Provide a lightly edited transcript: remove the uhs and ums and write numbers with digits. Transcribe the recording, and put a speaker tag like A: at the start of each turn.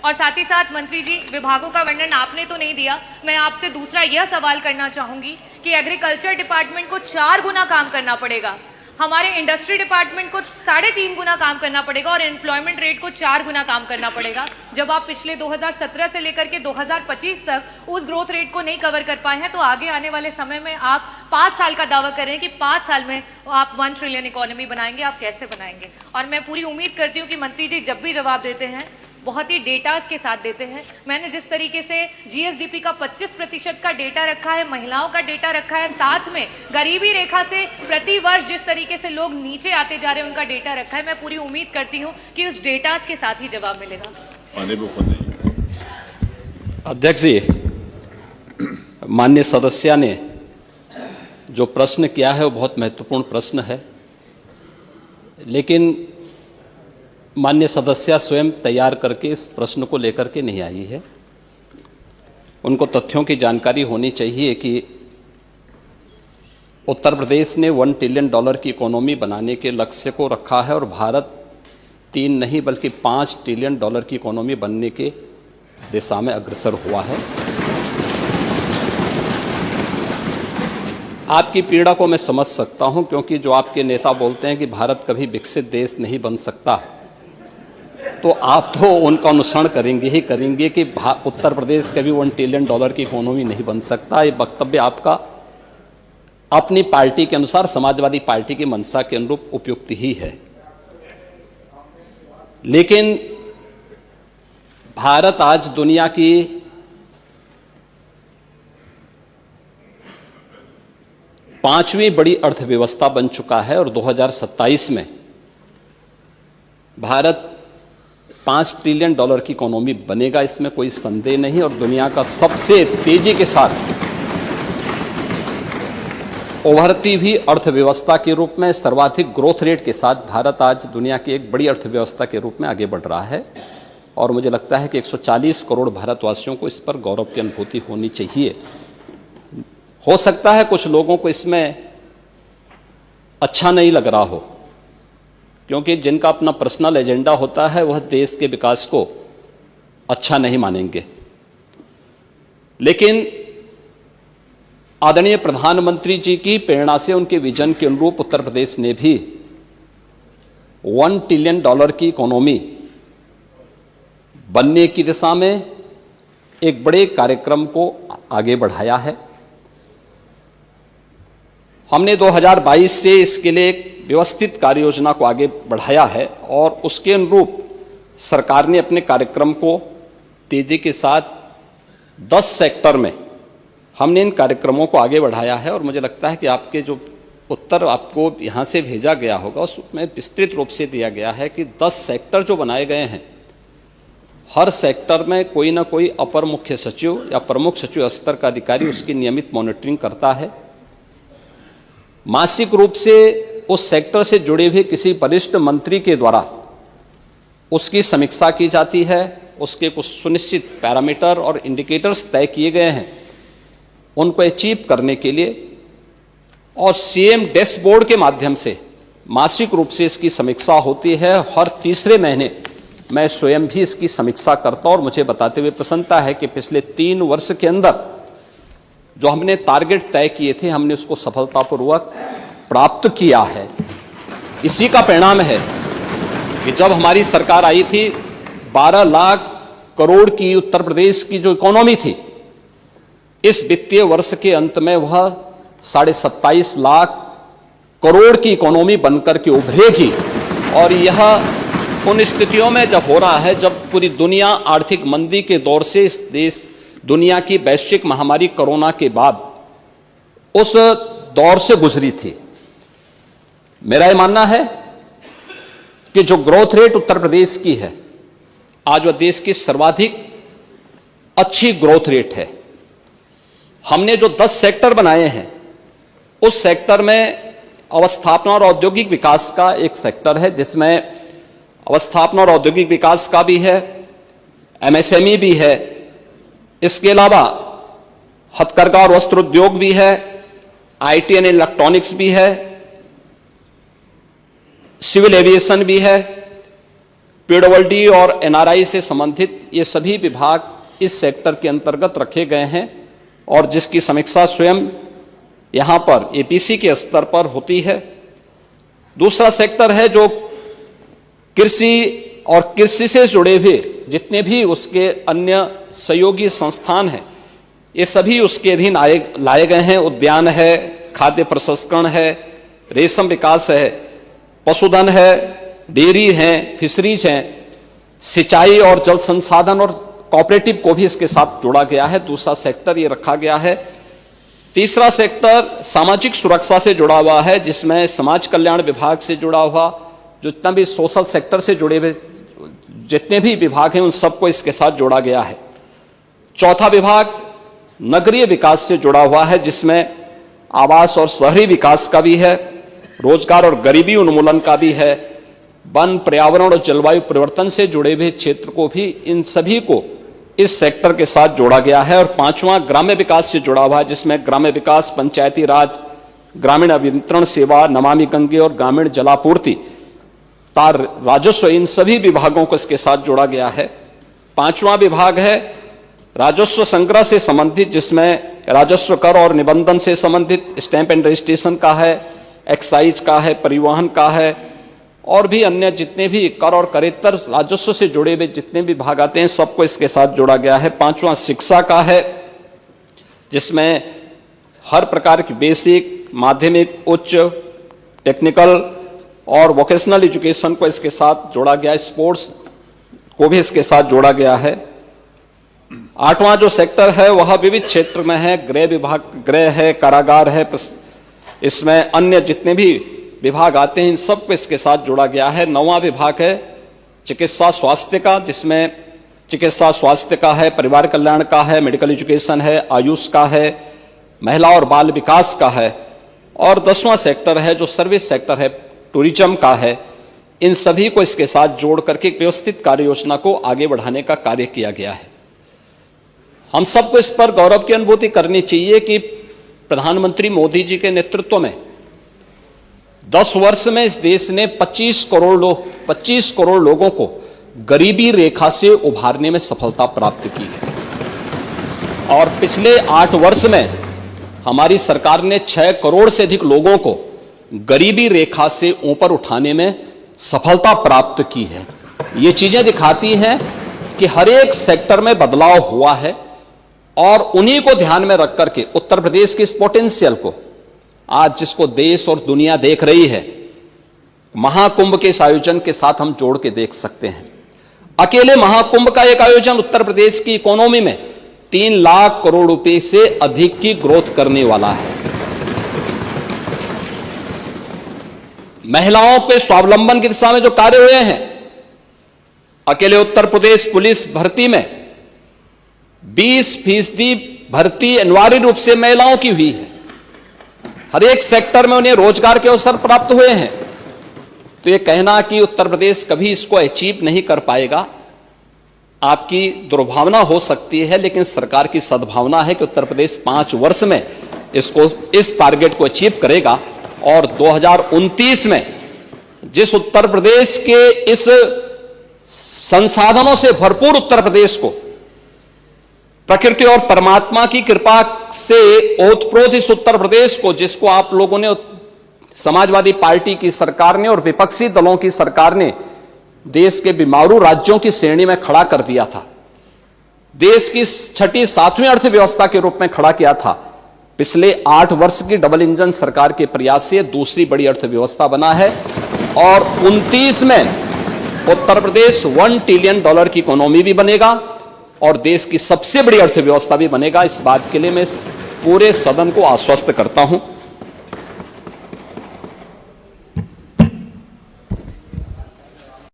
A: और साथ ही साथ मंत्री जी, विभागों का वर्णन आपने तो नहीं दिया, मैं आपसे दूसरा यह सवाल करना चाहूंगी कि एग्रीकल्चर डिपार्टमेंट को 4 गुना काम करना पड़ेगा, हमारे इंडस्ट्री डिपार्टमेंट को 3.5 गुना काम करना पड़ेगा और एम्प्लॉयमेंट रेट को 4 गुना काम करना पड़ेगा, जब आप पिछले 2017 से लेकर के 2025 तक उस ग्रोथ रेट को नहीं कवर कर पाए हैं। तो आगे आने वाले समय में आप 5 साल का दावा कर रहे हैं कि 5 साल में आप 1 ट्रिलियन इकोनॉमी बनाएंगे, आप कैसे बनाएंगे? और मैं पूरी उम्मीद करती हूँ कि मंत्री जी जब भी जवाब देते हैं बहुत ही डेटास के साथ देते हैं। मैंने जिस तरीके से जीएसडीपी का 25% का डेटा रखा है, महिलाओं का डेटा रखा है, साथ में गरीबी रेखा से प्रति वर्ष जिस तरीके से लोग नीचे आते जा रहे हैं उनका डेटा रखा है, मैं पूरी उम्मीद करती हूं कि उस डेटास के साथ ही जवाब मिलेगा।
B: अध्यक्ष जी, माननीय सदस्य ने जो प्रश्न किया है वो बहुत महत्वपूर्ण प्रश्न है, लेकिन माननीय सदस्य स्वयं तैयार करके इस प्रश्न को लेकर के नहीं आई है। उनको तथ्यों की जानकारी होनी चाहिए कि उत्तर प्रदेश ने $1 ट्रिलियन की इकोनॉमी बनाने के लक्ष्य को रखा है और भारत 3 नहीं बल्कि $5 ट्रिलियन की इकोनॉमी बनने के दिशा में अग्रसर हुआ है। आपकी पीड़ा को मैं समझ सकता हूं, क्योंकि जो आपके नेता बोलते हैं कि भारत कभी विकसित देश नहीं बन सकता, तो आप तो उनका अनुसरण करेंगे ही करेंगे कि उत्तर प्रदेश कभी $1 ट्रिलियन की इकोनॉमी नहीं बन सकता। ये वक्तव्य आपका अपनी पार्टी के अनुसार, समाजवादी पार्टी की मंशा के अनुरूप उपयुक्त ही है, लेकिन भारत आज दुनिया की पांचवी बड़ी अर्थव्यवस्था बन चुका है और 2027 में भारत $5 ट्रिलियन की इकोनॉमी बनेगा, इसमें कोई संदेह नहीं। और दुनिया का सबसे तेजी के साथ उभरती हुई अर्थव्यवस्था के रूप में, सर्वाधिक ग्रोथ रेट के साथ भारत आज दुनिया की एक बड़ी अर्थव्यवस्था के रूप में आगे बढ़ रहा है। और मुझे लगता है कि 140 करोड़ भारतवासियों को इस पर गौरव की अनुभूति होनी चाहिए। हो सकता है कुछ लोगों को इसमें अच्छा नहीं लग रहा हो, क्योंकि जिनका अपना पर्सनल एजेंडा होता है वह देश के विकास को अच्छा नहीं मानेंगे, लेकिन आदरणीय प्रधानमंत्री जी की प्रेरणा से, उनके विजन के अनुरूप उत्तर प्रदेश ने भी $1 ट्रिलियन की इकोनॉमी बनने की दिशा में एक बड़े कार्यक्रम को आगे बढ़ाया है। हमने 2022 से इसके लिए एक व्यवस्थित कार्य योजना को आगे बढ़ाया है और उसके अनुरूप सरकार ने अपने कार्यक्रम को तेजी के साथ 10 सेक्टर में हमने इन कार्यक्रमों को आगे बढ़ाया है। और मुझे लगता है कि आपके जो उत्तर आपको यहाँ से भेजा गया होगा उसमें विस्तृत रूप से दिया गया है कि 10 सेक्टर जो बनाए गए हैं, हर सेक्टर में कोई ना कोई अपर मुख्य सचिव या प्रमुख सचिव स्तर का अधिकारी उसकी नियमित मॉनिटरिंग करता है। मासिक रूप से उस सेक्टर से जुड़े हुए किसी वरिष्ठ मंत्री के द्वारा उसकी समीक्षा की जाती है। उसके कुछ सुनिश्चित पैरामीटर और इंडिकेटर्स तय किए गए हैं, उनको अचीव करने के लिए और सीएम डैशबोर्ड के माध्यम से मासिक रूप से इसकी समीक्षा होती है। हर तीसरे महीने मैं स्वयं भी इसकी समीक्षा करता हूं और मुझे बताते हुए प्रसन्नता है कि पिछले 3 वर्ष के अंदर जो हमने टारगेट तय किए थे, हमने उसको सफलतापूर्वक प्राप्त किया है। इसी का परिणाम है कि जब हमारी सरकार आई थी, 12 लाख करोड़ की उत्तर प्रदेश की जो इकोनॉमी थी, इस वित्तीय वर्ष के अंत में वह 27.5 लाख करोड़ की इकोनॉमी बनकर के उभरेगी। और यह उन स्थितियों में जब हो रहा है जब पूरी दुनिया आर्थिक मंदी के दौर से, इस देश दुनिया की वैश्विक महामारी कोरोना के बाद उस दौर से गुजरी थी। मेरा यह मानना है कि जो ग्रोथ रेट उत्तर प्रदेश की है, आज वह देश की सर्वाधिक अच्छी ग्रोथ रेट है। हमने जो 10 सेक्टर बनाए हैं, उस सेक्टर में अवस्थापना और औद्योगिक विकास का एक सेक्टर है, जिसमें अवस्थापना और औद्योगिक विकास का भी है, एमएसएमई भी है, इसके अलावा हथकरघा और वस्त्र उद्योग भी है, आईटी एंड इलेक्ट्रॉनिक्स भी है, सिविल एविएशन भी है, पीडब्ल्यूडी और एनआरआई से संबंधित ये सभी विभाग इस सेक्टर के अंतर्गत रखे गए हैं और जिसकी समीक्षा स्वयं यहां पर एपीसी के स्तर पर होती है। दूसरा सेक्टर है जो कृषि और कृषि से जुड़े हुए जितने भी उसके अन्य सहयोगी संस्थान हैं, ये सभी उसके अधीन लाए गए हैं। उद्यान है, खाद्य प्रसंस्करण है, रेशम विकास है, पशुधन है, डेयरी है, फिशरीज हैं, सिंचाई और जल संसाधन और कोऑपरेटिव को भी इसके साथ जोड़ा गया है। दूसरा सेक्टर ये रखा गया है। तीसरा सेक्टर सामाजिक सुरक्षा से जुड़ा हुआ है, जिसमें समाज कल्याण विभाग से जुड़ा हुआ जो जितना भी सोशल सेक्टर से जुड़े हुए जितने भी विभाग हैं उन सबको इसके साथ जोड़ा गया है। चौथा विभाग नगरीय विकास से जुड़ा हुआ है, जिसमें आवास और शहरी विकास का भी है, रोजगार और गरीबी उन्मूलन का भी है, वन, पर्यावरण और जलवायु परिवर्तन से जुड़े हुए क्षेत्र को भी, इन सभी को इस सेक्टर के साथ जोड़ा गया है। और पांचवां ग्राम्य विकास से जुड़ा हुआ है, जिसमें ग्राम्य विकास, पंचायती राज, ग्रामीण अभियंत्रण सेवा, नमामि गंगे और ग्रामीण जलापूर्ति, तार, राजस्व, इन सभी विभागों को इसके साथ जोड़ा गया है। पांचवां विभाग है राजस्व संग्रह से संबंधित, जिसमें राजस्व कर और निबंधन से संबंधित स्टैंप एंड रजिस्ट्रेशन का है, एक्साइज का है, परिवहन का है और भी अन्य जितने भी कर और करेत्तर राजस्व से जुड़े हुए जितने भी भाग आते हैं सबको इसके साथ जोड़ा गया है। पांचवां शिक्षा का है, जिसमें हर प्रकार की बेसिक, माध्यमिक, उच्च, टेक्निकल और वोकेशनल एजुकेशन को इसके साथ जोड़ा गया है। स्पोर्ट्स को भी इसके साथ जोड़ा गया है। आठवां जो सेक्टर है वह विविध क्षेत्र में है, गृह विभाग, गृह है, कारागार है, इसमें अन्य जितने भी विभाग आते हैं इन सबको इसके साथ जोड़ा गया है। नौवां विभाग है चिकित्सा स्वास्थ्य का, जिसमें चिकित्सा स्वास्थ्य का है, परिवार कल्याण का है, मेडिकल एजुकेशन है, आयुष का है, महिला और बाल विकास का है। और 10वां सेक्टर है जो सर्विस सेक्टर है, टूरिज्म का है। इन सभी को इसके साथ जोड़ करके एक व्यवस्थित कार्य योजना को आगे बढ़ाने का कार्य किया गया है। हम सबको इस पर गौरव की अनुभूति करनी चाहिए कि प्रधानमंत्री मोदी जी के नेतृत्व में 10 वर्ष में इस देश ने 25 करोड़ लोगों को गरीबी रेखा से उभारने में सफलता प्राप्त की है। और पिछले 8 वर्ष में हमारी सरकार ने 6 करोड़ से अधिक लोगों को गरीबी रेखा से ऊपर उठाने में सफलता प्राप्त की है। ये चीजें दिखाती हैं कि हर एक सेक्टर में बदलाव हुआ है और उन्हीं को ध्यान में रख करके उत्तर प्रदेश की इस पोटेंशियल को आज जिसको देश और दुनिया देख रही है, महाकुंभ के इस आयोजन के साथ हम जोड़ के देख सकते हैं। अकेले महाकुंभ का एक आयोजन उत्तर प्रदेश की इकोनॉमी में 3 लाख करोड़ रुपए से अधिक की ग्रोथ करने वाला है। महिलाओं के स्वावलंबन की दिशा में जो कार्य हुए हैं, अकेले उत्तर प्रदेश पुलिस भर्ती में 20% भर्ती अनिवार्य रूप से महिलाओं की हुई है। हर एक सेक्टर में उन्हें रोजगार के अवसर प्राप्त हुए हैं। तो यह कहना कि उत्तर प्रदेश कभी इसको अचीव नहीं कर पाएगा, आपकी दुर्भावना हो सकती है, लेकिन सरकार की सद्भावना है कि उत्तर प्रदेश 5 वर्ष में इस टारगेट को अचीव करेगा। और 2029 में जिस उत्तर प्रदेश के इस संसाधनों से भरपूर उत्तर प्रदेश को प्रकृति और परमात्मा की कृपा से ओतप्रोत इस उत्तर प्रदेश को, जिसको आप लोगों ने, समाजवादी पार्टी की सरकार ने और विपक्षी दलों की सरकार ने देश के बीमारू राज्यों की श्रेणी में खड़ा कर दिया था, देश की 6ठी 7वीं अर्थव्यवस्था के रूप में खड़ा किया था, पिछले 8 वर्ष की डबल इंजन सरकार के प्रयास से दूसरी बड़ी अर्थव्यवस्था बना है। और 29 में उत्तर प्रदेश $1 ट्रिलियन की इकोनॉमी भी बनेगा और देश की सबसे बड़ी अर्थव्यवस्था भी बनेगा। इस बात के लिए मैं पूरे सदन को आश्वस्त करता हूं।